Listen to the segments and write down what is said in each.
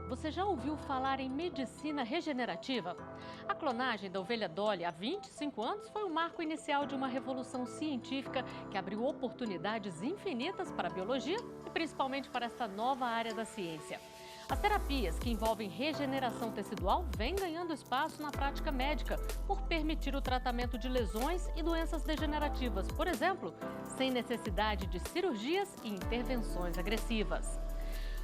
você já ouviu falar em medicina regenerativa? A clonagem da ovelha Dolly há 25 anos foi o marco inicial de uma revolução científica que abriu oportunidades infinitas para a biologia e principalmente para esta nova área da ciência. As terapias que envolvem regeneração tecidual vêm ganhando espaço na prática médica por permitir o tratamento de lesões e doenças degenerativas, por exemplo, sem necessidade de cirurgias e intervenções agressivas.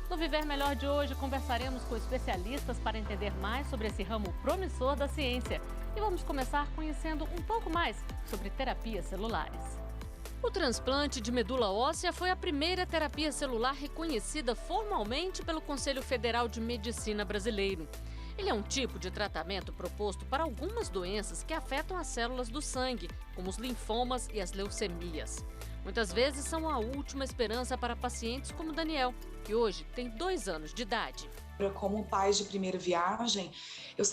No Viver Melhor de hoje, conversaremos com especialistas para entender mais sobre esse ramo promissor da ciência. E vamos começar conhecendo um pouco mais sobre terapias celulares. O transplante de medula óssea foi a primeira terapia celular reconhecida formalmente pelo Conselho Federal de Medicina Brasileiro. Ele é um tipo de tratamento proposto para algumas doenças que afetam as células do sangue, como os linfomas e as leucemias. Muitas vezes são a última esperança para pacientes como Daniel, que hoje tem 2 anos de idade. Como pai de primeira viagem, eu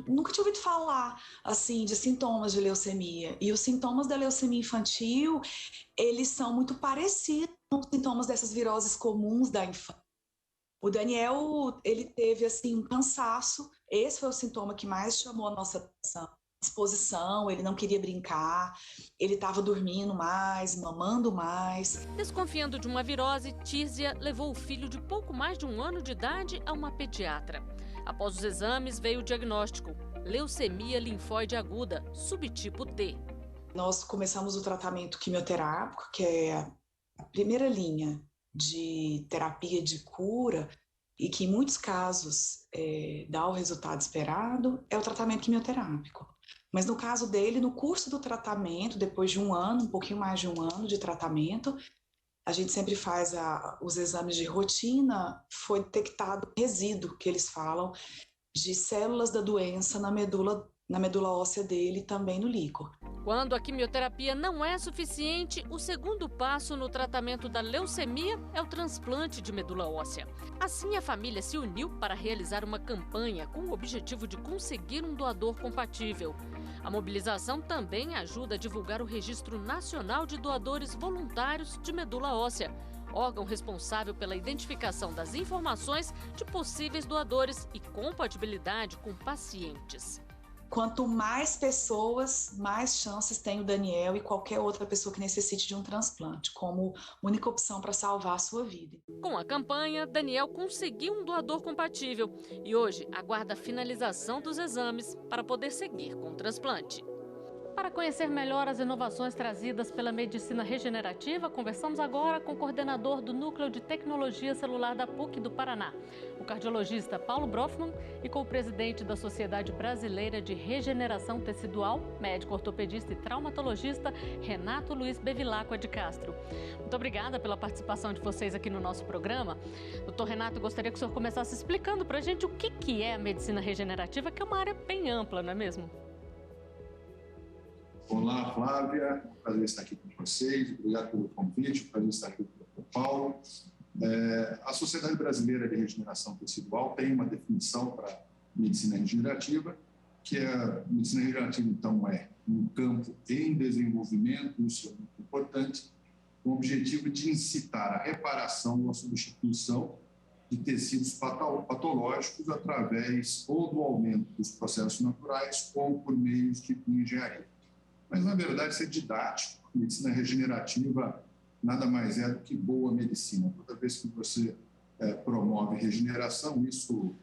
nunca tinha ouvido falar assim de sintomas de leucemia. E os sintomas da leucemia infantil, eles são muito parecidos com os sintomas dessas viroses comuns da infância. O Daniel, ele teve assim um cansaço. Esse foi o sintoma que mais chamou a nossa atenção. Disposição, ele não queria brincar, ele estava dormindo mais, mamando mais. Desconfiando de uma virose, Tísia levou o filho de pouco mais de 1 ano de idade a uma pediatra. Após os exames, veio o diagnóstico: leucemia linfóide aguda, subtipo T. Nós começamos o tratamento quimioterápico, que é a primeira linha de terapia de cura e que em muitos casos dá o resultado esperado, é o tratamento quimioterápico. Mas no caso dele, no curso do tratamento, depois de 1 ano, um pouquinho mais de 1 ano de tratamento, a gente sempre faz os exames de rotina, foi detectado resíduo, que eles falam, de células da doença na medula óssea dele e também no líquor. Quando a quimioterapia não é suficiente, o segundo passo no tratamento da leucemia é o transplante de medula óssea. Assim, a família se uniu para realizar uma campanha com o objetivo de conseguir um doador compatível. A mobilização também ajuda a divulgar o Registro Nacional de Doadores Voluntários de Medula Óssea, órgão responsável pela identificação das informações de possíveis doadores e compatibilidade com pacientes. Quanto mais pessoas, mais chances tem o Daniel e qualquer outra pessoa que necessite de um transplante, como única opção para salvar a sua vida. Com a campanha, Daniel conseguiu um doador compatível e hoje aguarda a finalização dos exames para poder seguir com o transplante. Para conhecer melhor as inovações trazidas pela medicina regenerativa, conversamos agora com o coordenador do Núcleo de Tecnologia Celular da PUC do Paraná, o cardiologista Paulo Brofman, e com o presidente da Sociedade Brasileira de Regeneração Tecidual, médico ortopedista e traumatologista, Renato Luiz Bevilacqua de Castro. Muito obrigada pela participação de vocês aqui no nosso programa. Doutor Renato, gostaria que o senhor começasse explicando para a gente o que é a medicina regenerativa, que é uma área bem ampla, não é mesmo? Olá, Flávia, prazer estar aqui com vocês, obrigado pelo convite, prazer estar aqui com o Dr. Paulo. A Sociedade Brasileira de Regeneração Tecidual tem uma definição para medicina regenerativa, que a medicina regenerativa, então, é um campo em desenvolvimento, isso é muito importante, com o objetivo de incitar a reparação ou a substituição de tecidos patológicos através ou do aumento dos processos naturais ou por meios de engenharia. Mas, na verdade, isso é didático. A medicina regenerativa nada mais é do que boa medicina. Toda vez que você promove regeneração, isso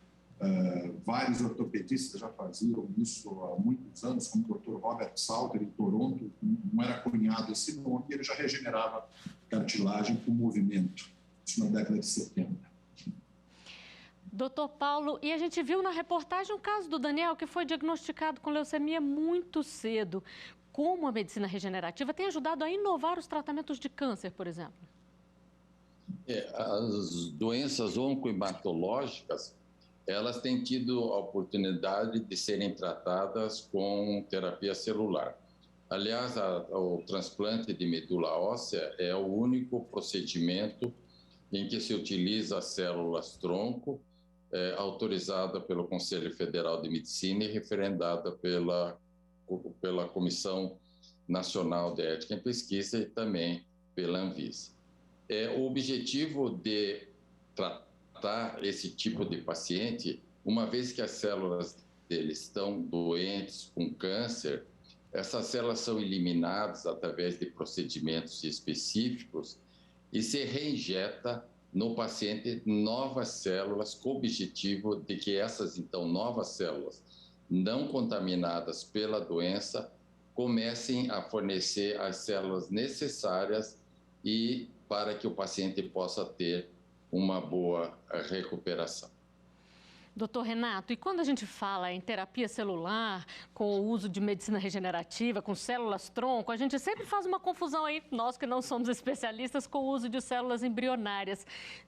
vários ortopedistas já faziam isso há muitos anos, como o Dr. Robert Salter, em Toronto, não era cunhado esse nome, e ele já regenerava cartilagem com movimento, isso na década de 70. Doutor Paulo, e a gente viu na reportagem o caso do Daniel, que foi diagnosticado com leucemia muito cedo. Como a medicina regenerativa tem ajudado a inovar os tratamentos de câncer, por exemplo? As doenças oncohematológicas, elas têm tido a oportunidade de serem tratadas com terapia celular. Aliás, o transplante de medula óssea é o único procedimento em que se utiliza as células-tronco, autorizada pelo Conselho Federal de Medicina e referendada pela Comissão Nacional de Ética em Pesquisa e também pela Anvisa. O objetivo de tratar tratar esse tipo de paciente, uma vez que as células deles estão doentes com câncer, essas células são eliminadas através de procedimentos específicos e se reinjeta no paciente novas células com o objetivo de que essas, então, novas células não contaminadas pela doença comecem a fornecer as células necessárias e para que o paciente possa ter uma boa recuperação. Doutor Renato, e quando a gente fala em terapia celular, com o uso de medicina regenerativa, com células-tronco, a gente sempre faz uma confusão aí, nós que não somos especialistas, com o uso de células embrionárias.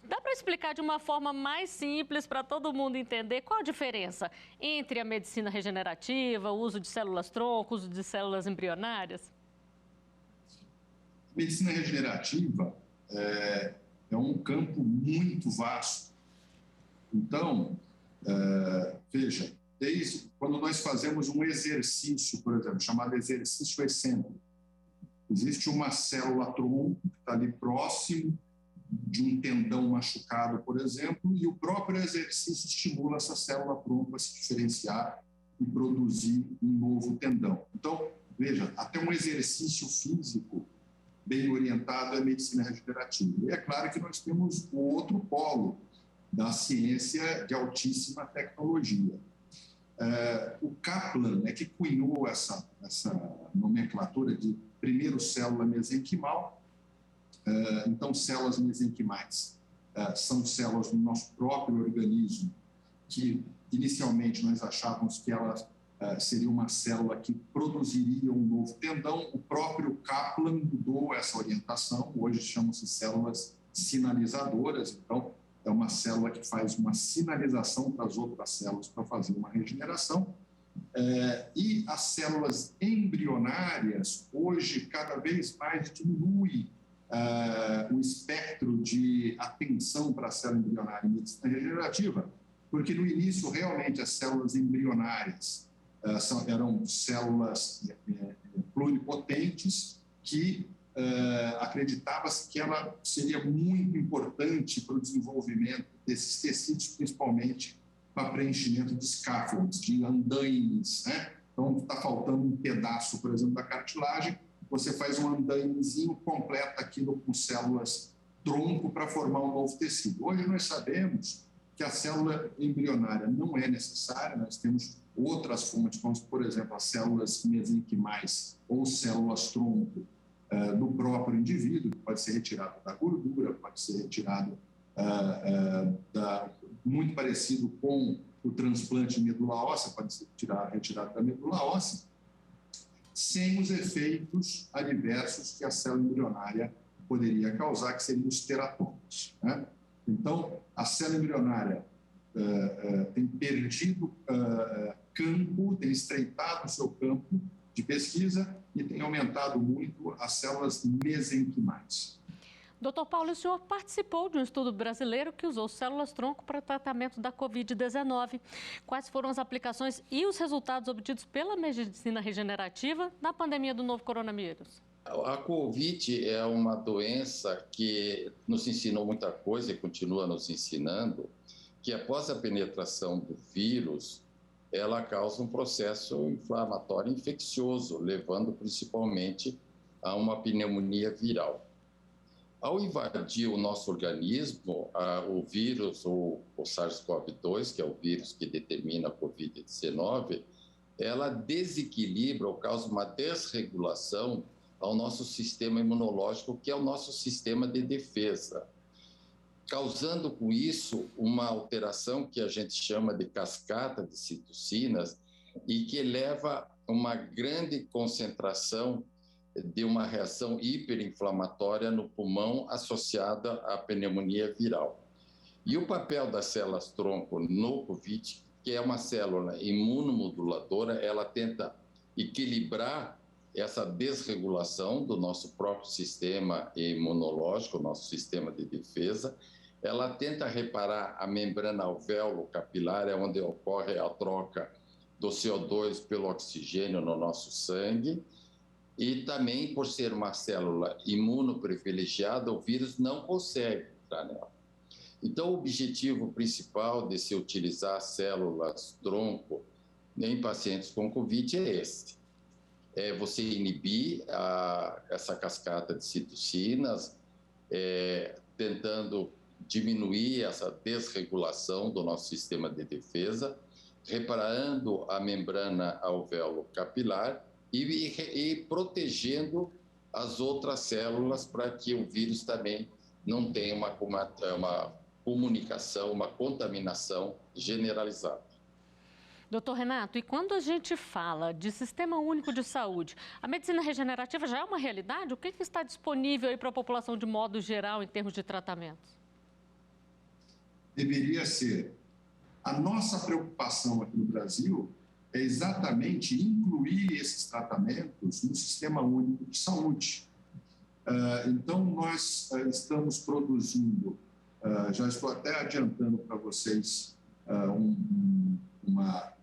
Dá para explicar de uma forma mais simples para todo mundo entender qual a diferença entre a medicina regenerativa, o uso de células-tronco, o uso de células embrionárias? Medicina regenerativa é um campo muito vasto. Então, veja, desde quando nós fazemos um exercício, por exemplo, chamado exercício excêntrico, existe uma célula-tronco que está ali próximo de um tendão machucado, por exemplo, e o próprio exercício estimula essa célula-tronco a se diferenciar e produzir um novo tendão. Então, veja, até um exercício físico bem orientado é medicina regenerativa. E é claro que nós temos o outro polo da ciência de altíssima tecnologia. O Kaplan é que cunhou essa nomenclatura de primeiro célula mesenquimal. Então, células mesenquimais são células do nosso próprio organismo que, inicialmente, nós achávamos que elas seria uma célula que produziria um novo tendão. O próprio Kaplan mudou essa orientação. Hoje chamam-se células sinalizadoras. Então, é uma célula que faz uma sinalização para as outras células para fazer uma regeneração. E as células embrionárias, hoje, cada vez mais diminui o espectro de atenção para a célula embrionária em medicina regenerativa, porque no início, realmente, as células embrionárias eram células pluripotentes que acreditava-se que ela seria muito importante para o desenvolvimento desses tecidos, principalmente para preenchimento de scaffolds, de andaimes, né? Então, está faltando um pedaço, por exemplo, da cartilagem, você faz um andaimezinho, completa aquilo com células tronco para formar um novo tecido. Hoje nós sabemos que a célula embrionária não é necessária, nós temos outras fontes, como, por exemplo, as células mesenquimais ou células-tronco do próprio indivíduo, que pode ser retirado da gordura, pode ser retirado muito parecido com o transplante de medula óssea, pode ser retirado da medula óssea, sem os efeitos adversos que a célula embrionária poderia causar, que seriam os teratômicos, né? Então, a célula embrionária tem perdido campo, tem estreitado o seu campo de pesquisa e tem aumentado muito as células mesenquimais. Doutor Paulo, o senhor participou de um estudo brasileiro que usou células-tronco para tratamento da Covid-19. Quais foram as aplicações e os resultados obtidos pela medicina regenerativa na pandemia do novo coronavírus? A Covid é uma doença que nos ensinou muita coisa e continua nos ensinando, que após a penetração do vírus, ela causa um processo inflamatório infeccioso, levando principalmente a uma pneumonia viral. Ao invadir o nosso organismo, o vírus, o SARS-CoV-2, que é o vírus que determina a Covid-19, ela desequilibra ou causa uma desregulação ao nosso sistema imunológico, que é o nosso sistema de defesa, causando com isso uma alteração que a gente chama de cascata de citocinas e que leva a uma grande concentração de uma reação hiperinflamatória no pulmão associada à pneumonia viral. E o papel das células-tronco no COVID, que é uma célula imunomoduladora, ela tenta equilibrar essa desregulação do nosso próprio sistema imunológico, nosso sistema de defesa. Ela tenta reparar a membrana alvéolo-capilar, é onde ocorre a troca do CO2 pelo oxigênio no nosso sangue. E também, por ser uma célula imunoprivilegiada, o vírus não consegue entrar nela. Então, o objetivo principal de se utilizar células-tronco em pacientes com Covid é esse. É você inibir essa cascata de citocinas, tentando diminuir essa desregulação do nosso sistema de defesa, reparando a membrana alvéolo-capilar e protegendo as outras células para que o vírus também não tenha uma comunicação, uma contaminação generalizada. Doutor Renato, e quando a gente fala de Sistema Único de Saúde, a medicina regenerativa já é uma realidade? O que está disponível para a população de modo geral em termos de tratamentos? Deveria ser. A nossa preocupação aqui no Brasil é exatamente incluir esses tratamentos no Sistema Único de Saúde. Então, nós estamos produzindo, já estou até adiantando para vocês um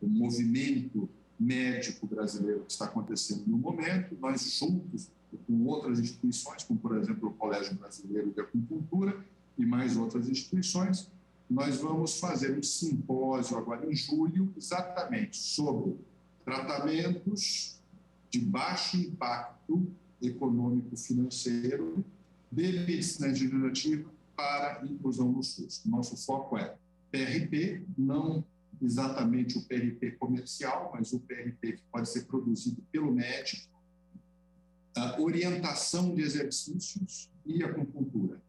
movimento médico brasileiro que está acontecendo no momento. Nós, juntos com outras instituições, como, por exemplo, o Colégio Brasileiro de Acupuntura e mais outras instituições, nós vamos fazer um simpósio agora em julho, exatamente sobre tratamentos de baixo impacto econômico-financeiro de medicina regenerativa para inclusão no SUS. Nosso foco é PRP, não exatamente o PRP comercial, mas o PRP que pode ser produzido pelo médico, a orientação de exercícios e acupuntura.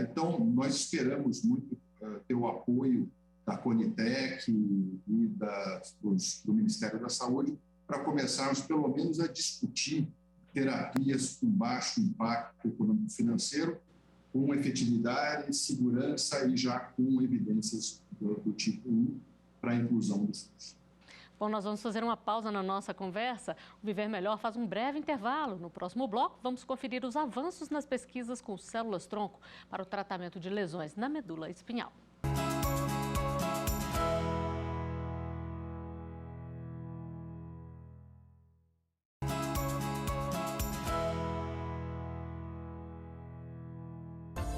Então, nós esperamos muito ter o apoio da Conitec e do Ministério da Saúde para começarmos, pelo menos, a discutir terapias com baixo impacto econômico-financeiro, com efetividade, segurança e já com evidências do tipo 1 para a inclusão do SUS. Bom, nós vamos fazer uma pausa na nossa conversa. O Viver Melhor faz um breve intervalo. No próximo bloco, vamos conferir os avanços nas pesquisas com células-tronco para o tratamento de lesões na medula espinhal.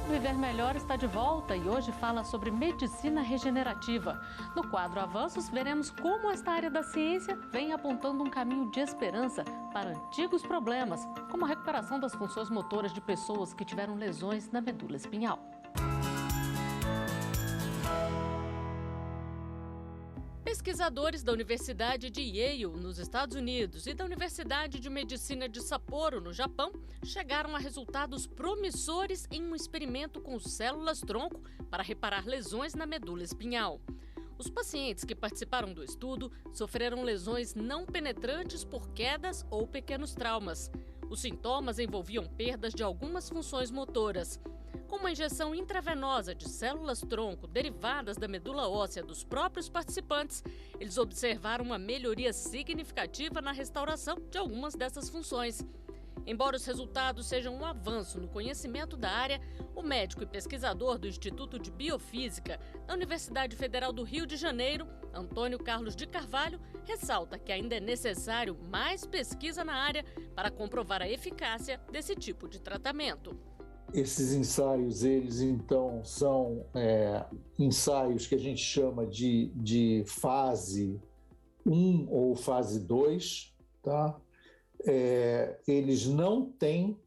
O Viver Melhor está de volta e hoje fala sobre medicina regenerativa. No quadro Avanços, veremos como esta área da ciência vem apontando um caminho de esperança para antigos problemas, como a recuperação das funções motoras de pessoas que tiveram lesões na medula espinhal. Pesquisadores da Universidade de Yale, nos Estados Unidos, e da Universidade de Medicina de Sapporo, no Japão, chegaram a resultados promissores em um experimento com células-tronco para reparar lesões na medula espinhal. Os pacientes que participaram do estudo sofreram lesões não penetrantes por quedas ou pequenos traumas. Os sintomas envolviam perdas de algumas funções motoras. Com uma injeção intravenosa de células-tronco derivadas da medula óssea dos próprios participantes, eles observaram uma melhoria significativa na restauração de algumas dessas funções. Embora os resultados sejam um avanço no conhecimento da área, o médico e pesquisador do Instituto de Biofísica da Universidade Federal do Rio de Janeiro, Antônio Carlos de Carvalho, ressalta que ainda é necessário mais pesquisa na área para comprovar a eficácia desse tipo de tratamento. Esses ensaios, eles então são ensaios que a gente chama de fase 1 ou fase 2, tá? Eles não têm,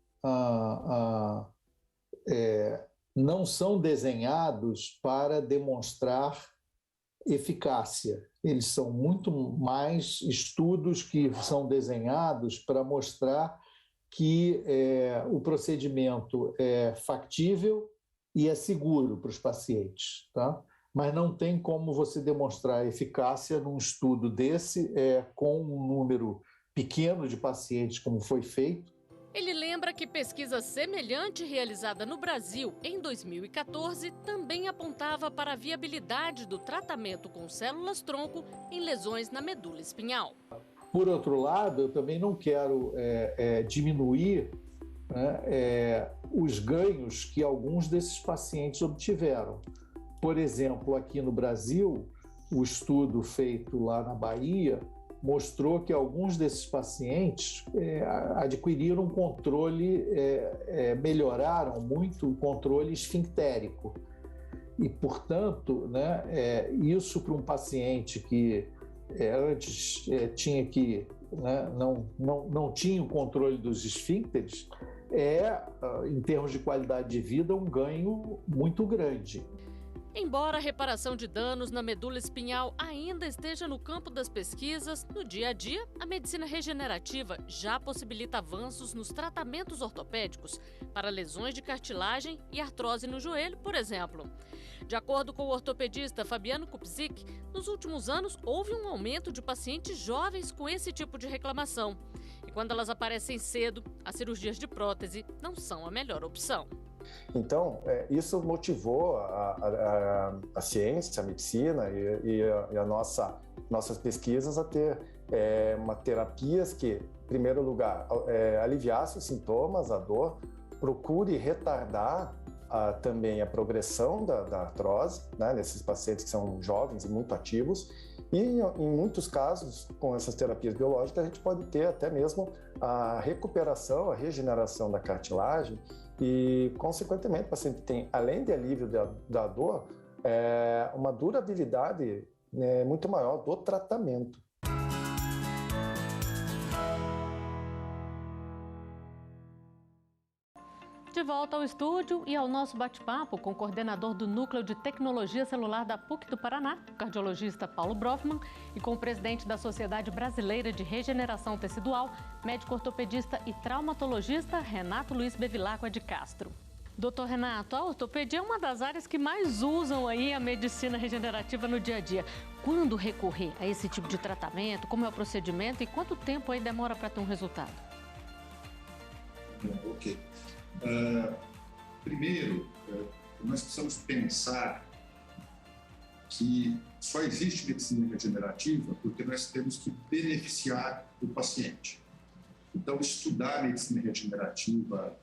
não são desenhados para demonstrar eficácia. Eles são muito mais estudos que são desenhados para mostrar que o procedimento é factível e é seguro para os pacientes, tá? Mas não tem como você demonstrar eficácia num estudo desse com um número pequeno de pacientes, como foi feito. Ele lembra que pesquisa semelhante realizada no Brasil em 2014 também apontava para a viabilidade do tratamento com células-tronco em lesões na medula espinhal. Por outro lado, eu também não quero diminuir os ganhos que alguns desses pacientes obtiveram. Por exemplo, aqui no Brasil, o estudo feito lá na Bahia mostrou que alguns desses pacientes adquiriram um controle, melhoraram muito o controle esfinctérico. E, portanto, né, isso para um paciente que antes tinha que, né, não tinha o controle dos esfíncteres, em termos de qualidade de vida, um ganho muito grande. Embora a reparação de danos na medula espinhal ainda esteja no campo das pesquisas, no dia a dia, a medicina regenerativa já possibilita avanços nos tratamentos ortopédicos para lesões de cartilagem e artrose no joelho, por exemplo. De acordo com o ortopedista Fabiano Kupczyk, nos últimos anos houve um aumento de pacientes jovens com esse tipo de reclamação. E quando elas aparecem cedo, as cirurgias de prótese não são a melhor opção. Então, isso motivou a ciência, a medicina e nossas pesquisas a ter terapias que, em primeiro lugar, aliviasse os sintomas, a dor, procure retardar também a progressão da artrose, né, nesses pacientes que são jovens e muito ativos. E, em muitos casos, com essas terapias biológicas, a gente pode ter até mesmo a recuperação, a regeneração da cartilagem e, consequentemente, o paciente tem, além de alívio da dor, uma durabilidade muito maior do tratamento. De volta ao estúdio e ao nosso bate-papo com o coordenador do Núcleo de Tecnologia Celular da PUC do Paraná, o cardiologista Paulo Brofman, e com o presidente da Sociedade Brasileira de Regeneração Tecidual, médico ortopedista e traumatologista Renato Luiz Bevilacqua de Castro. Doutor Renato, a ortopedia é uma das áreas que mais usam aí a medicina regenerativa no dia a dia. Quando recorrer a esse tipo de tratamento? Como é o procedimento e quanto tempo aí demora para ter um resultado? Ok. Primeiro, nós precisamos pensar que só existe medicina regenerativa porque nós temos que beneficiar o paciente. Então, estudar medicina regenerativa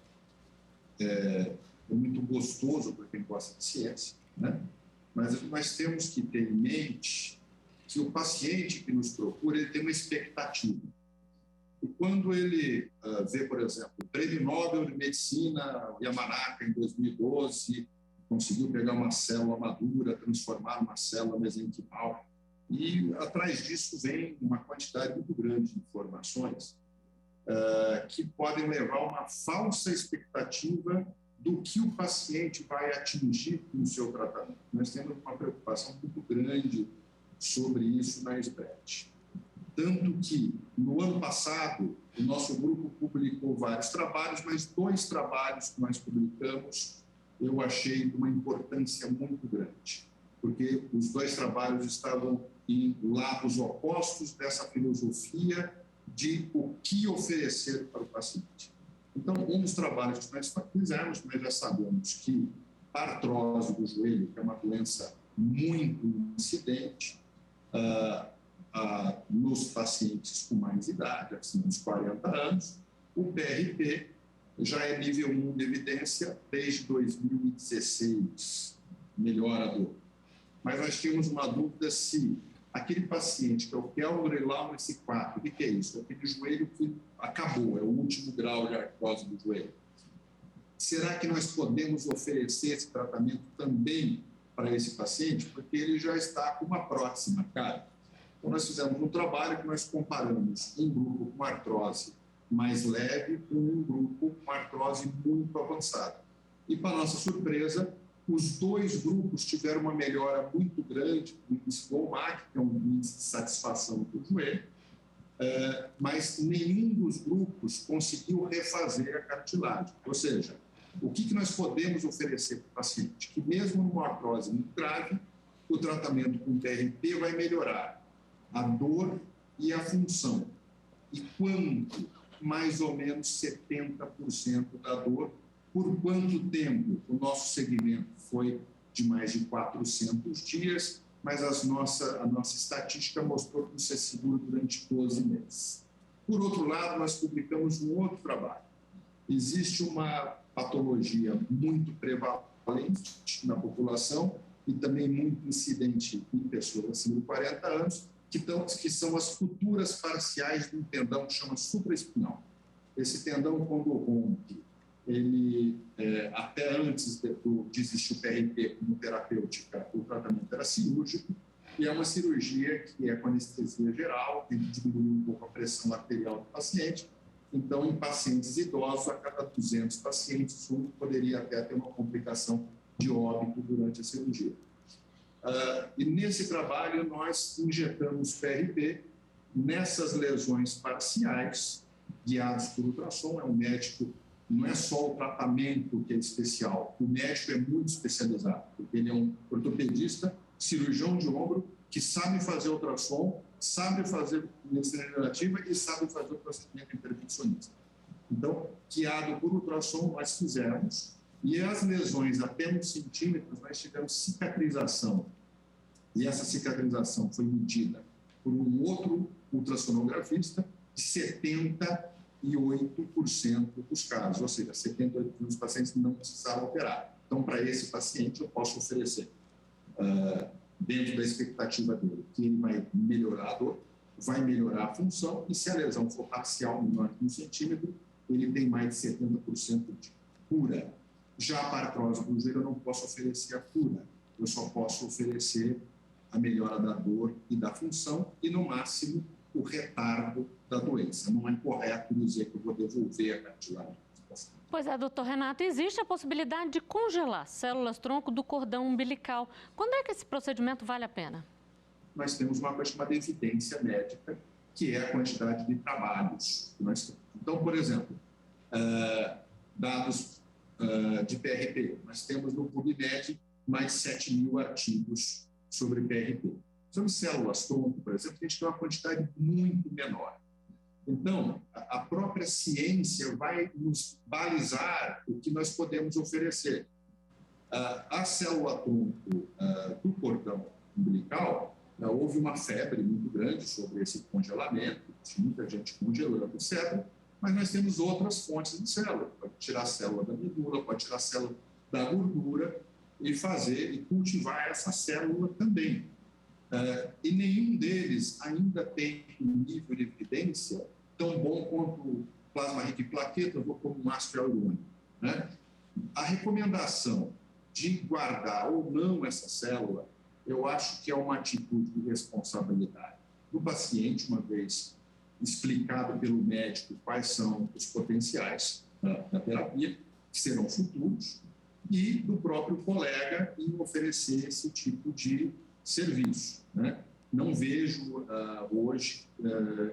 é muito gostoso para quem gosta de ciência, né? Mas nós temos que ter em mente que o paciente que nos procura, ele tem uma expectativa. E quando ele vê, por exemplo, o Prêmio Nobel de Medicina, Yamanaka, em 2012, conseguiu pegar uma célula madura, transformar uma célula mesenquimal, e atrás disso vem uma quantidade muito grande de informações que podem levar a uma falsa expectativa do que o paciente vai atingir no seu tratamento. Nós temos uma preocupação muito grande sobre isso na SBRT. Tanto que, no ano passado, o nosso grupo publicou vários trabalhos, mas 2 trabalhos que nós publicamos eu achei de uma importância muito grande, porque os 2 trabalhos estavam em lados opostos dessa filosofia de o que oferecer para o paciente. Então, um dos trabalhos que nós fizemos, nós já sabemos que a artrose do joelho, que é uma doença muito incidente, nos pacientes com mais idade, acima dos 40 anos, o PRP já é nível 1 de evidência desde 2016, melhora a dor. Mas nós tínhamos uma dúvida se aquele paciente que é o Kellgren-Lawrence C4, o que é isso? Aquele joelho que acabou, é o último grau de artrose do joelho. Será que nós podemos oferecer esse tratamento também para esse paciente? Porque ele já está com uma prótese marcada. Então, nós fizemos um trabalho que nós comparamos um grupo com artrose mais leve com um grupo com artrose muito avançada. E, para nossa surpresa, os 2 grupos tiveram uma melhora muito grande no índice GOMAC, que é um índice de satisfação do joelho, mas nenhum dos grupos conseguiu refazer a cartilagem. Ou seja, o que nós podemos oferecer para o paciente? Que mesmo numa artrose muito grave, o tratamento com PRP vai melhorar a dor e a função. E quanto? Mais ou menos 70% da dor. Por quanto tempo? O nosso segmento foi de mais de 400 dias, mas a nossa estatística mostrou que isso é seguro durante 12 meses. Por outro lado, nós publicamos um outro trabalho. Existe uma patologia muito prevalente na população e também muito incidente em pessoas acima de 40 anos, que são as futuras parciais de um tendão que chama supraespinhal. Esse tendão, quando rompe ele, até antes de existir o PRP como terapêutica, o tratamento era cirúrgico, e é uma cirurgia que é com anestesia geral, tem que diminuir um pouco a pressão arterial do paciente. Então, em pacientes idosos, a cada 200 pacientes, um poderia até ter uma complicação de óbito durante a cirurgia. E nesse trabalho, nós injetamos PRP nessas lesões parciais, guiados por ultrassom. É um médico, não é só o tratamento que é especial, o médico é muito especializado, porque ele é um ortopedista, cirurgião de ombro, que sabe fazer ultrassom, sabe fazer medicina regenerativa e sabe fazer o procedimento intervencionista. Então, guiado por ultrassom, nós fizemos, e as lesões até 1 centímetro, nós tivemos cicatrização. E essa cicatrização foi medida por um outro ultrassonografista de 78% dos casos, ou seja, 78% dos pacientes não precisaram operar. Então, para esse paciente, eu posso oferecer, dentro da expectativa dele, que ele vai melhorar a dor, vai melhorar a função, e se a lesão for parcial, menor que 1 centímetro, ele tem mais de 70% de cura. Já para a artrose do joelho, eu não posso oferecer a cura, eu só posso oferecer a melhora da dor e da função e, no máximo, o retardo da doença. Não é correto dizer que eu vou devolver a cartilagem. Pois é, doutor Renato, existe a possibilidade de congelar células-tronco do cordão umbilical. Quando é que esse procedimento vale a pena? Nós temos uma coisa chamada evidência médica, que é a quantidade de trabalhos que nós temos. Então, por exemplo, dados de PRP. Nós temos no PubMed mais 7.000 artigos sobre PRP. Sobre células-tronco, por exemplo, a gente tem uma quantidade muito menor. Então, a própria ciência vai nos balizar o que nós podemos oferecer. A célula-tronco do cordão umbilical, houve uma febre muito grande sobre esse congelamento, tinha muita gente congelando o cérebro, mas nós temos outras fontes de célula. Pode tirar a célula da medula, pode tirar a célula da gordura e fazer e cultivar essa célula também. E nenhum deles ainda tem um nível de evidência tão bom quanto o plasma rico em plaquetas ou como um ácido hialurônico, né? A recomendação de guardar ou não essa célula, eu acho que é uma atitude de responsabilidade do paciente, uma vez explicado pelo médico quais são os potenciais da terapia, que serão futuros, e do próprio colega em oferecer esse tipo de serviço, né? Não vejo hoje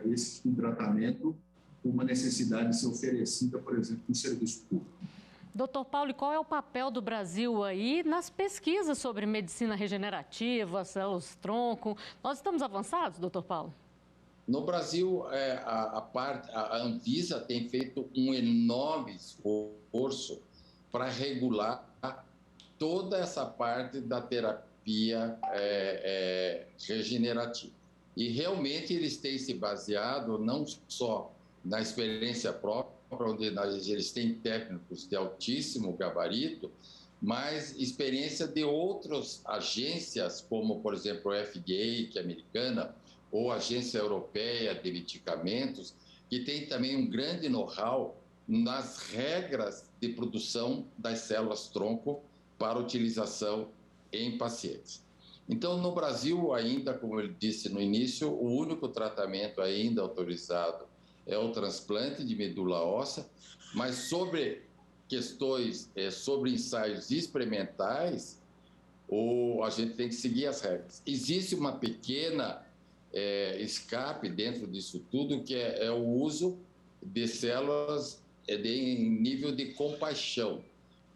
esse tipo de tratamento com uma necessidade de ser oferecida, por exemplo, no serviço público. Doutor Paulo, e qual é o papel do Brasil aí nas pesquisas sobre medicina regenerativa, células-tronco? Nós estamos avançados, doutor Paulo? No Brasil, a Anvisa tem feito um enorme esforço para regular toda essa parte da terapia regenerativa. E realmente eles têm se baseado não só na experiência própria, onde eles têm técnicos de altíssimo gabarito, mas experiência de outras agências, como, por exemplo, a FDA, que é americana, ou a Agência Europeia de Medicamentos, que tem também um grande know-how nas regras de produção das células-tronco para utilização em pacientes. Então, no Brasil, ainda, como eu disse no início, o único tratamento ainda autorizado é o transplante de medula óssea, mas sobre questões, sobre ensaios experimentais, a gente tem que seguir as regras. Existe uma pequena escape dentro disso tudo, que é o uso de células em nível de compaixão.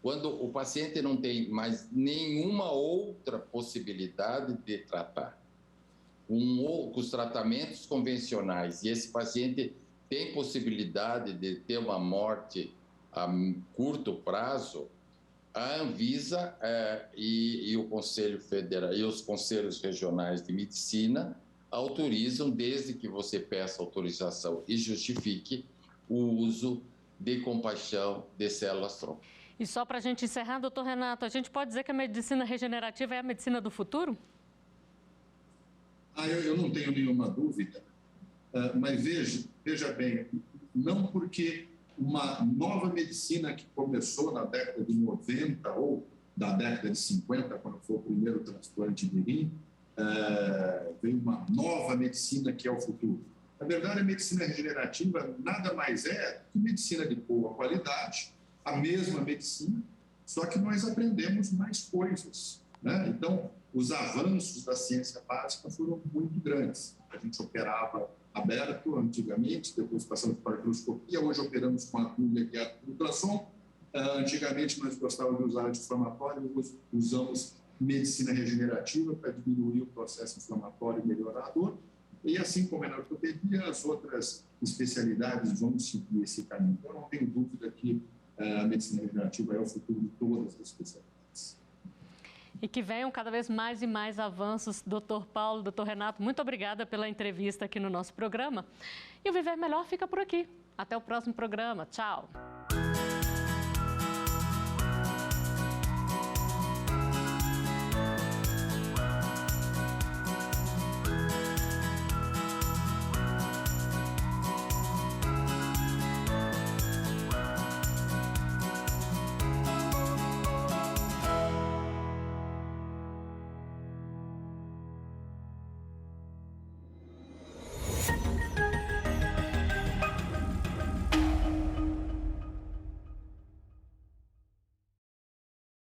Quando o paciente não tem mais nenhuma outra possibilidade de tratar. Com os tratamentos convencionais, e esse paciente tem possibilidade de ter uma morte a curto prazo, a Anvisa e o Conselho Federal e os conselhos regionais de medicina autorizam, desde que você peça autorização e justifique, o uso de compaixão de células-tronco. E só para a gente encerrar, doutor Renato, a gente pode dizer que a medicina regenerativa é a medicina do futuro? Eu não tenho nenhuma dúvida, mas veja bem, não porque uma nova medicina que começou na década de 90 ou da década de 50, quando foi o primeiro transplante de rim, veio uma nova medicina que é o futuro. Na verdade, a medicina regenerativa nada mais é do que medicina de boa qualidade, a mesma medicina, só que nós aprendemos mais coisas, né? Então, os avanços da ciência básica foram muito grandes. A gente operava aberto antigamente, depois passamos para a artroscopia, hoje operamos com agulha guiada por ultrassom. Antigamente nós gostávamos de usar anti-inflamatório, hoje usamos medicina regenerativa para diminuir o processo inflamatório e melhorar a dor. E assim como é na ortopedia, as outras especialidades vão seguir esse caminho. Então, não tenho dúvida que a medicina regenerativa é o futuro de todas as especialidades. E que venham cada vez mais e mais avanços. Dr. Paulo, Dr. Renato, muito obrigada pela entrevista aqui no nosso programa. E o Viver Melhor fica por aqui. Até o próximo programa. Tchau.